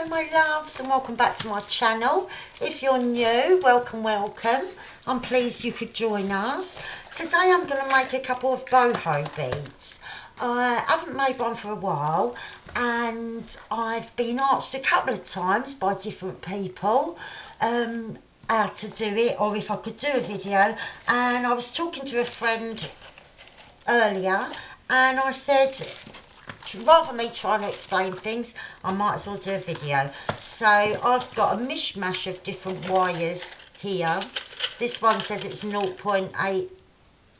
Hello my loves, and welcome back to my channel. If you're new, welcome. I'm pleased you could join us. Today I'm going to make a couple of boho beads. I haven't made one for a while, and I've been asked a couple of times by different people how to do it, or if I could do a video. And I was talking to a friend earlier, and I said, rather me trying to explain things, I might as well do a video. So I've got a mishmash of different wires here. This one says it's 0.8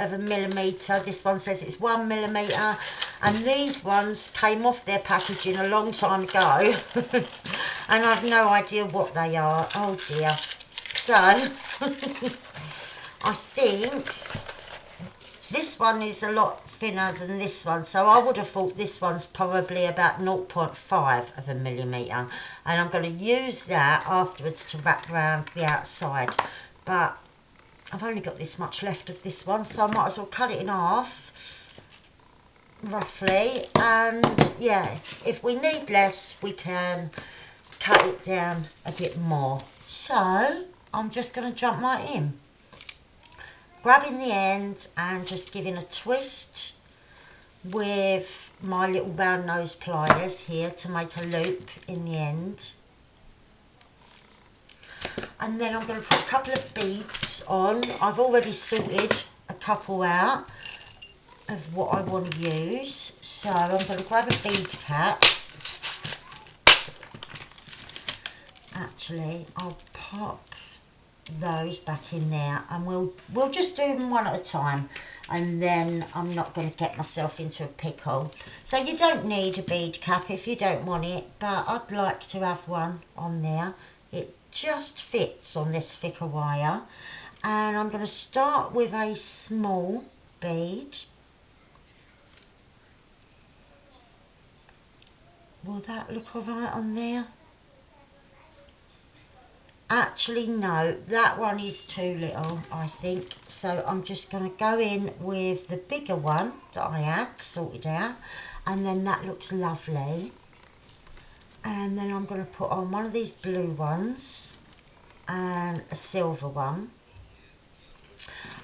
of a millimetre, this one says it's 1 millimetre, and these ones came off their packaging a long time ago and I've no idea what they are. Oh dear. So I think this one is a lot thinner than this one, so I would have thought this one's probably about 0.5 of a millimetre, and I'm going to use that afterwards to wrap around the outside. But I've only got this much left of this one, so I might as well cut it in half roughly, and yeah, if we need less we can cut it down a bit more. So I'm just going to jump right in, grabbing the end and just giving a twist with my little round nose pliers here to make a loop in the end. And then I'm going to put a couple of beads on. I've already sorted a couple out of what I want to use. So I'm going to grab a bead cap. Actually, I'll pop those back in there, and we'll just do them one at a time, and then I'm not going to get myself into a pickle. So you don't need a bead cap if you don't want it, but I'd like to have one on there. It just fits on this thicker wire. And I'm going to start with a small bead. Will that look alright on there? Actually no, that one is too little, I think. So I'm just going to go in with the bigger one that I have sorted out, and then that looks lovely. And then I'm going to put on one of these blue ones and a silver one.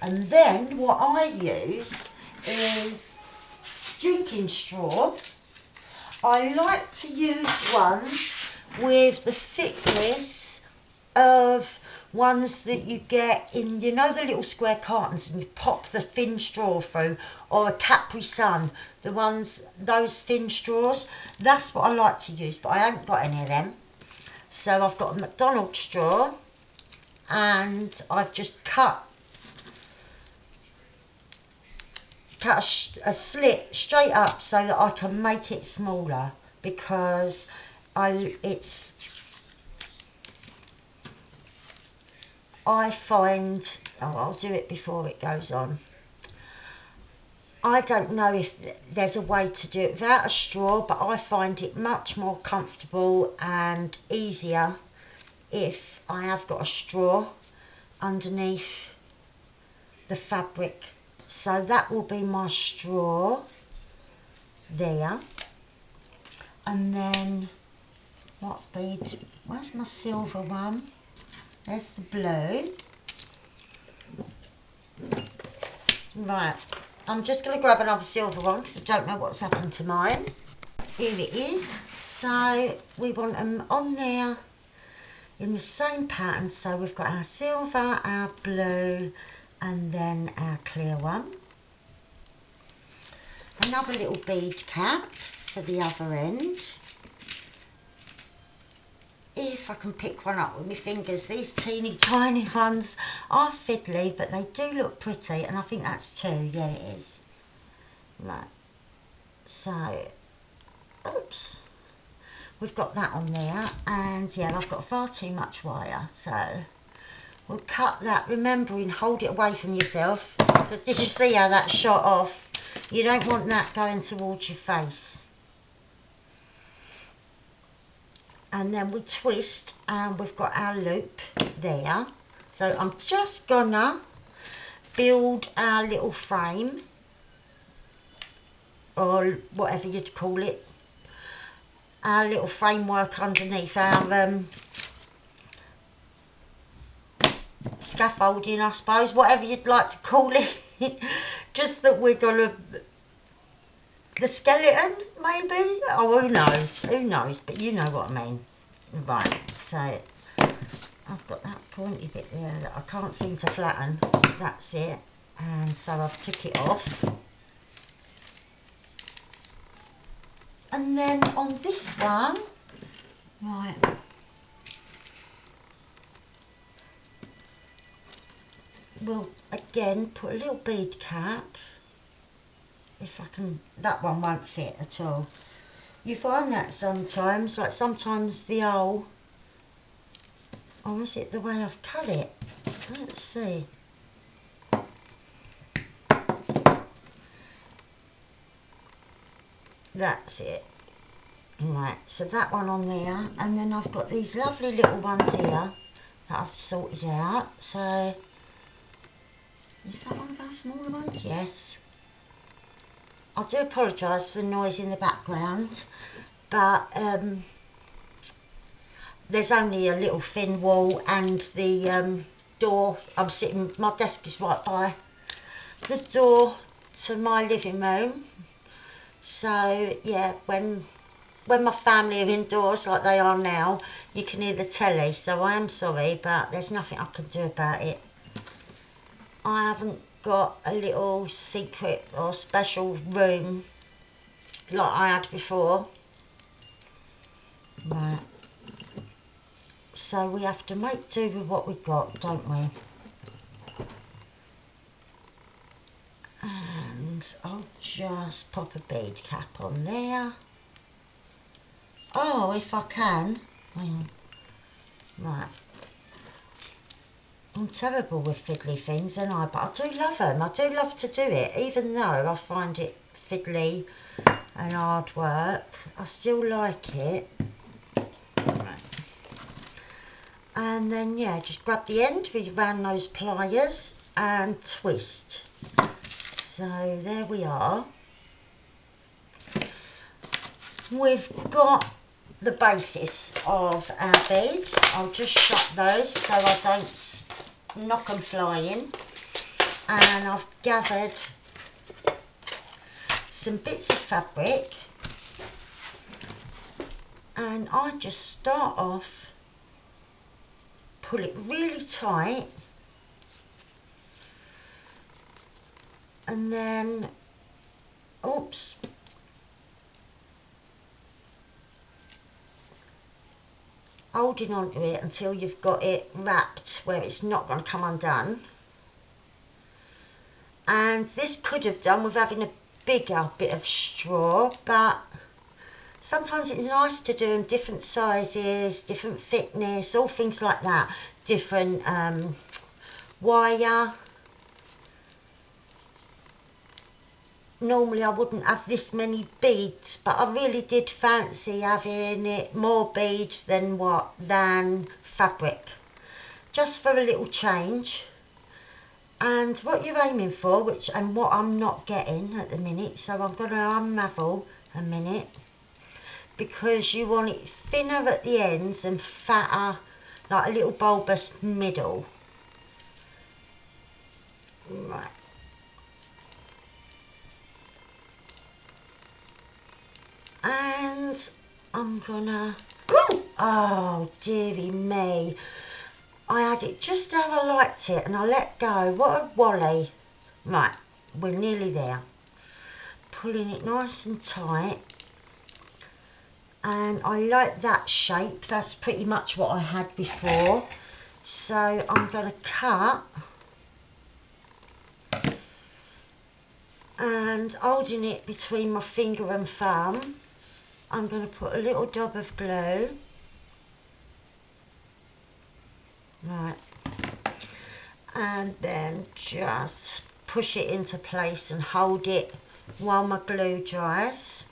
And then what I use is drinking straw. I like to use ones with the thickness of ones that you get in, you know, the little square cartons, and you pop the thin straw through, or a Capri Sun, the ones, those thin straws. That's what I like to use, but I haven't got any of them. So I've got a McDonald's straw, and I've just cut a slit straight up so that I can make it smaller, because I find, I'll do it before it goes on. I don't know if there's a way to do it without a straw, but I find it much more comfortable and easier if I have got a straw underneath the fabric. So that will be my straw there. And then, what bead? Where's my silver one? There's the blue. Right, I'm just going to grab another silver one because I don't know what's happened to mine. Here it is. So we want them on there in the same pattern. So we've got our silver, our blue, and then our clear one. Another little bead cap for the other end. If I can pick one up with my fingers. These teeny tiny ones are fiddly, but they do look pretty, and I think that's two. Yeah, it is. Right, so oops, we've got that on there, and yeah, I've got far too much wire, so we'll cut that, remembering hold it away from yourself, because did you see how that shot off? You don't want that going towards your face. And then we twist, and we've got our loop there. So I'm just gonna build our little frame, or whatever you'd call it, our little framework underneath our scaffolding, I suppose, whatever you'd like to call it. Just that we're gonna, the skeleton maybe, oh who knows, but you know what I mean. Right, so I've got that pointy bit there that I can't seem to flatten, that's it, and so I've took it off. And then on this one, right, we'll again put a little bead cap, if I can. That one won't fit at all. You find that sometimes, like sometimes the hole, or is it the way I've cut it? Let's see. That's it. Right, so that one on there, and then I've got these lovely little ones here that I've sorted out. So is that one of our smaller ones? Yes. I do apologise for the noise in the background, but there's only a little thin wall, and the door, I'm sitting, my desk is right by the door to my living room. So yeah, when my family are indoors like they are now, you can hear the telly, so I am sorry, but there's nothing I can do about it. I haven't got a little secret or special room like I had before. Right. So we have to make do with what we've got, don't we? And I'll just pop a bead cap on there. Oh, if I can. Right. I'm terrible with fiddly things, aren't I? But I do love them. I do love to do it. Even though I find it fiddly and hard work, I still like it. Right. And then, yeah, just grab the end around those pliers and twist. So there we are. We've got the basis of our beads. I'll just shut those so I don't knock them flying. And I've gathered some bits of fabric, and I just start off, pull it really tight, and then, oops, holding on to it until you've got it wrapped where it's not going to come undone. And this could have done with having a bigger bit of straw, but sometimes it's nice to do them different sizes, different thickness, all things like that, different wire. Normally I wouldn't have this many beads, but I really did fancy having it more beads than fabric, just for a little change. And what you're aiming for, and what I'm not getting at the minute, so I'm going to unravel a minute, because you want it thinner at the ends and fatter, like a little bulbous middle. Right. And I'm gonna, oh dearie me, I had it just how I liked it and I let go. What a wally. Right, we're nearly there. Pulling it nice and tight, and I like that shape. That's pretty much what I had before. So I'm going to cut, and holding it between my finger and thumb, I'm going to put a little dab of glue. Right, and then just push it into place and hold it while my glue dries.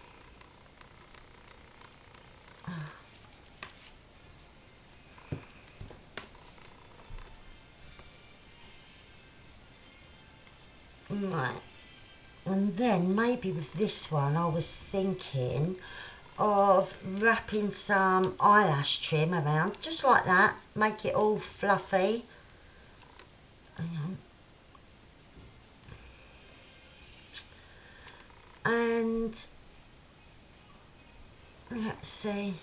Right, and then maybe with this one I was thinking of wrapping some eyelash trim around, just like that, make it all fluffy. Hang on. And let's see,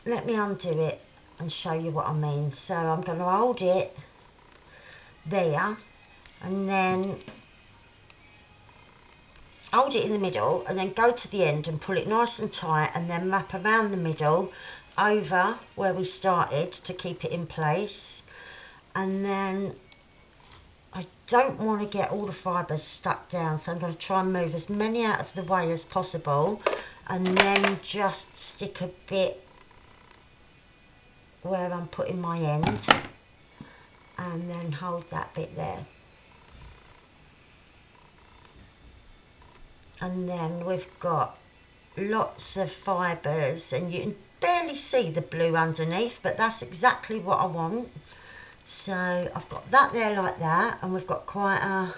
let me undo it and show you what I mean. So I'm going to hold it there and then hold it in the middle and then go to the end and pull it nice and tight and then wrap around the middle over where we started to keep it in place. And then I don't want to get all the fibres stuck down, so I'm going to try and move as many out of the way as possible and then just stick a bit where I'm putting my end and then hold that bit there. And then we've got lots of fibres and you can barely see the blue underneath, but that's exactly what I want. So I've got that there like that, and we've got quite a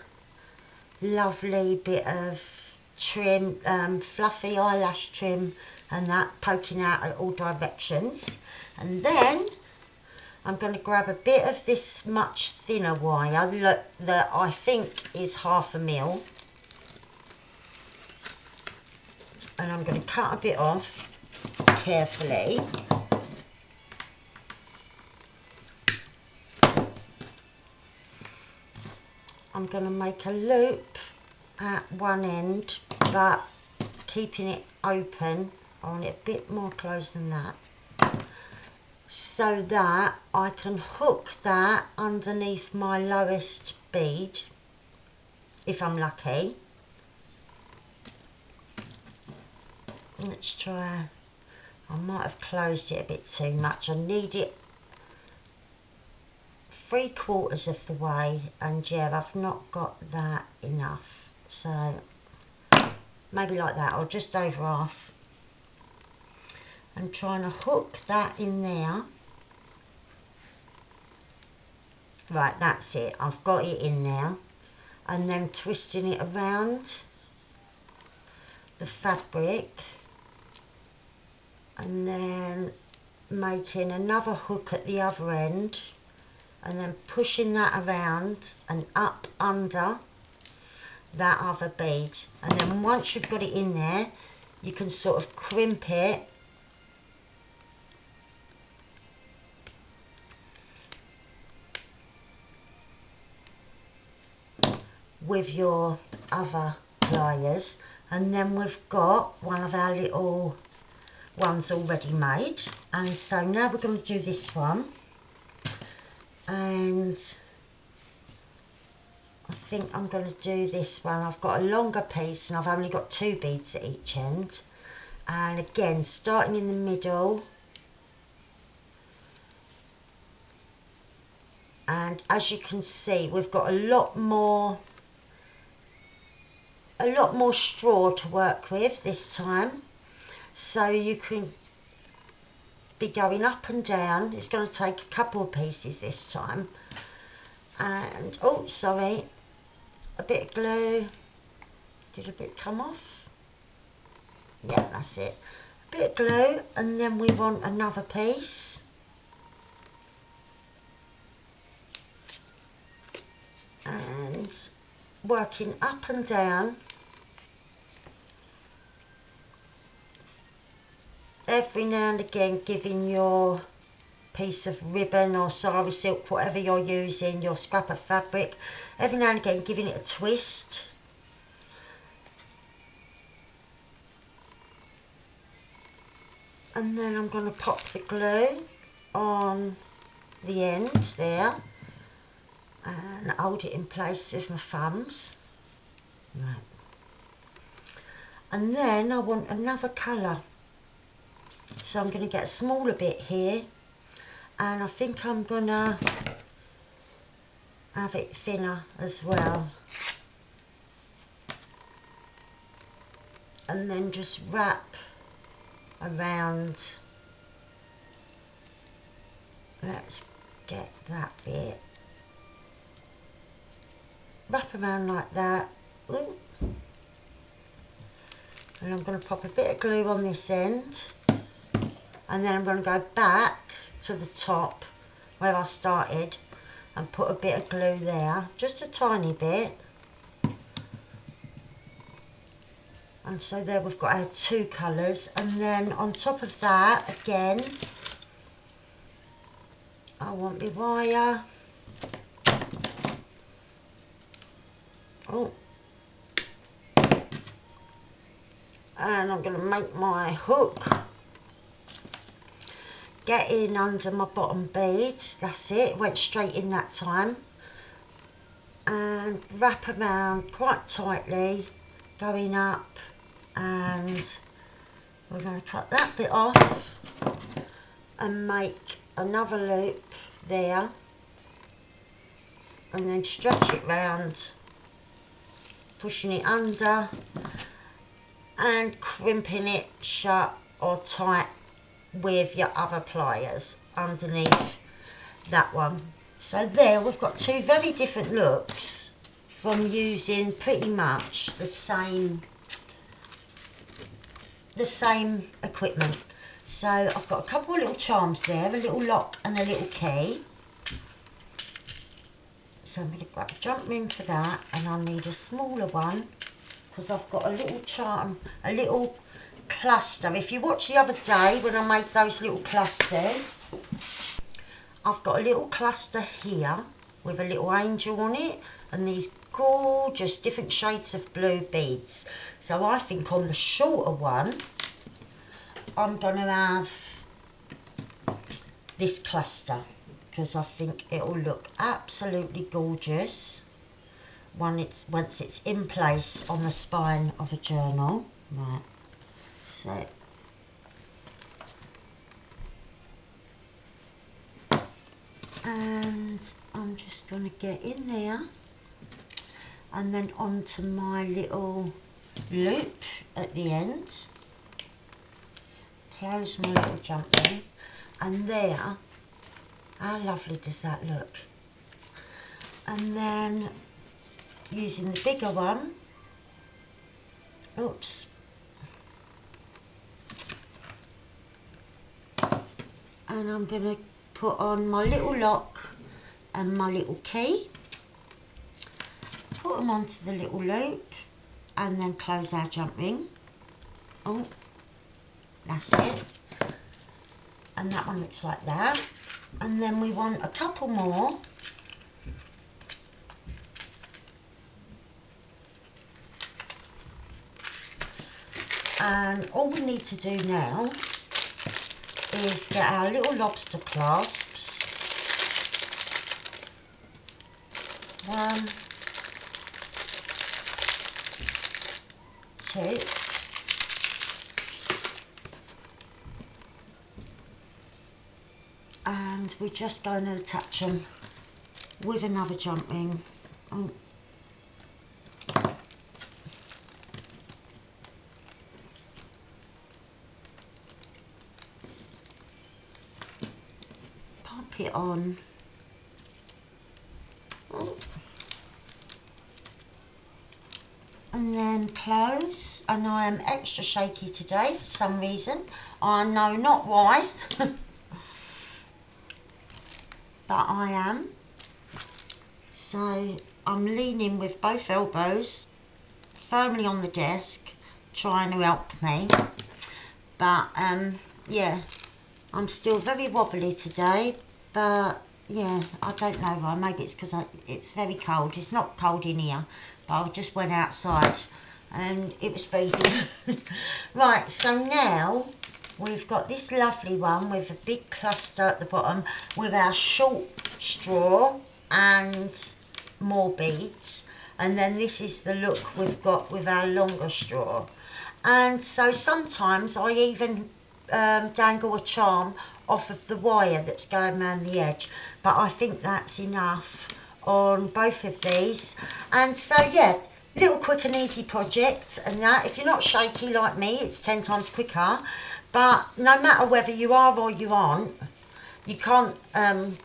lovely bit of trim, fluffy eyelash trim and that poking out at all directions. And then I'm going to grab a bit of this much thinner wire that I think is 1/2 mil, and I'm going to cut a bit off carefully. I'm going to make a loop at one end, but keeping it open. I want it a bit more closed than that, so that I can hook that underneath my lowest bead, if I'm lucky. Let's try, I might have closed it a bit too much. I need it 3/4 of the way, and yeah, I've not got that enough, so maybe like that, or just over half. I'm trying to hook that in there. Right, that's it, I've got it in there, and then twisting it around the fabric and then making another hook at the other end and then pushing that around and up under that other bead. And then once you've got it in there, you can sort of crimp it with your other pliers. And then we've got one of our little ones already made, and so now we're going to do this one. And I think I'm going to do this one. I've got a longer piece and I've only got 2 beads at each end, and again starting in the middle, and as you can see we've got a lot more straw to work with this time, so you can be going up and down. It's going to take a couple of pieces this time. And oh, sorry, a bit of glue. Did a bit come off? Yeah, that's it. A bit of glue, and then we want another piece. And working up and down, every now and again giving your piece of ribbon or sari silk, whatever you're using, your scrap of fabric, every now and again giving it a twist. And then I'm going to pop the glue on the end there and hold it in place with my thumbs. Right. And then I want another colour, so I'm going to get a smaller bit here, and I think I'm going to have it thinner as well, and then just wrap around. Let's get that bit, wrap around like that. Ooh. And I'm going to pop a bit of glue on this end, and then I'm going to go back to the top where I started and put a bit of glue there, just a tiny bit. And so there we've got our two colours, and then on top of that again I want my wire. Oh, and I'm going to make my hook get in under my bottom bead. That's it, went straight in that time, and wrap around quite tightly going up, and we're going to cut that bit off and make another loop there, and then stretch it round, pushing it under and crimping it shut or tight with your other pliers underneath that one. So there we've got two very different looks from using pretty much the same equipment. So I've got a couple of little charms there, a little lock and a little key. So I'm going to grab a jump ring for that, and I'll need a smaller one because I've got a little charm, a little cluster. If you watched the other day when I made those little clusters, I've got a little cluster here with a little angel on it and these gorgeous different shades of blue beads. So I think on the shorter one I'm going to have this cluster because I think it'll look absolutely gorgeous once it's in place on the spine of a journal. Right, so and I'm just going to get in there and then onto my little loop at the end, close my little jump ring, and there, how lovely does that look? And then using the bigger one, oops, and I'm going to put on my little lock and my little key, put them onto the little loop and then close our jump ring. Oh, that's it, and that one looks like that. And then we want a couple more, and all we need to do now is get our little lobster clasps. 1, 2, and we're just going to attach them with another jump ring. Oh. Pop it on. Oh. And then close. And I am extra shaky today for some reason. I know not why. But I am. So I'm leaning with both elbows firmly on the desk, trying to help me. But yeah, I'm still very wobbly today. But yeah, I don't know why. Maybe it's because it's very cold. It's not cold in here, but I just went outside and it was freezing. Right, so now we've got this lovely one with a big cluster at the bottom with our short straw and more beads, and then this is the look we've got with our longer straw. And so sometimes I even dangle a charm off of the wire that's going around the edge, but I think that's enough on both of these. And so yeah, little quick and easy project, and that if you're not shaky like me, it's 10 times quicker. But no matter whether you are or you aren't, you can't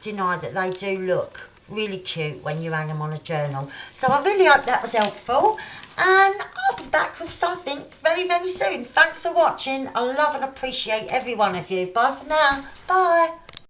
deny that they do look really cute when you hang them on a journal. So I really hope that was helpful, and I'll be back with something very, very soon. Thanks for watching. I love and appreciate every one of you. Bye for now. Bye.